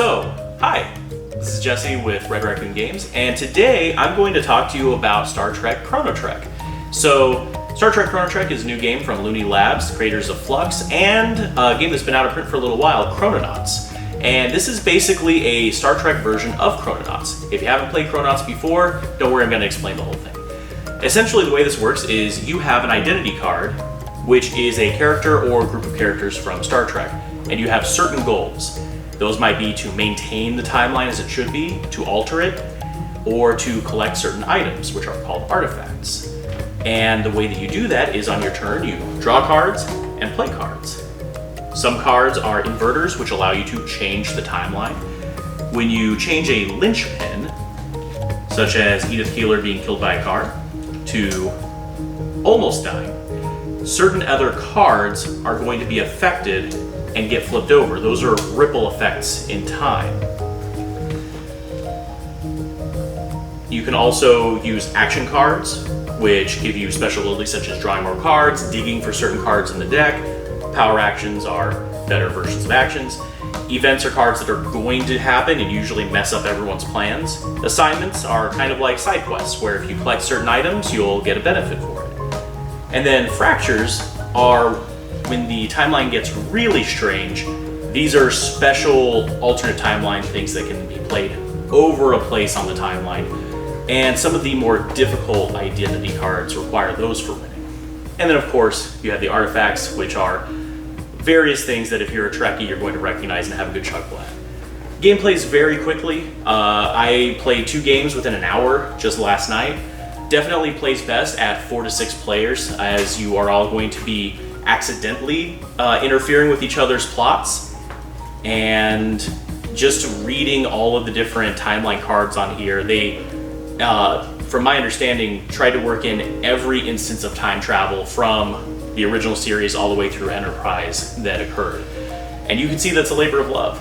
Hi, this is Jessie with Raccoon Games, and today I'm going to talk to you about Star Trek Chrono Trek. So, Star Trek Chrono Trek is a new game from Looney Labs, the creators of Flux, and a game that's been out of print for a little while, Chrononauts. And this is basically a Star Trek version of Chrononauts. If you haven't played Chrononauts before, don't worry, I'm going to explain the whole thing. Essentially, the way this works is you have an identity card, which is a character or group of characters from Star Trek, and you have certain goals. Those might be to maintain the timeline as it should be, to alter it, or to collect certain items, which are called artifacts. And the way that you do that is on your turn, you draw cards and play cards. Some cards are inverters, which allow you to change the timeline. When you change a linchpin, such as Edith Keeler being killed by a car, to almost dying, certain other cards are going to be affected and get flipped over. Those are ripple effects in time. You can also use action cards, which give you special abilities such as drawing more cards, digging for certain cards in the deck. Power actions are better versions of actions. Events are cards that are going to happen and usually mess up everyone's plans. Assignments are kind of like side quests, where if you collect certain items, you'll get a benefit for it. And then fractures are when the timeline gets really strange. These are special alternate timeline things that can be played over a place on the timeline. And some of the more difficult identity cards require those for winning. And then of course, you have the artifacts, which are various things that if you're a Trekkie, you're going to recognize and have a good chuckle at. Game plays very quickly. I played 2 games within an hour just last night. Definitely plays best at 4 to 6 players, as you are all going to be accidentally interfering with each other's plots. And just reading all of the different timeline cards on here, they, from my understanding, tried to work in every instance of time travel from the original series all the way through Enterprise that occurred. And you can see that's a labor of love.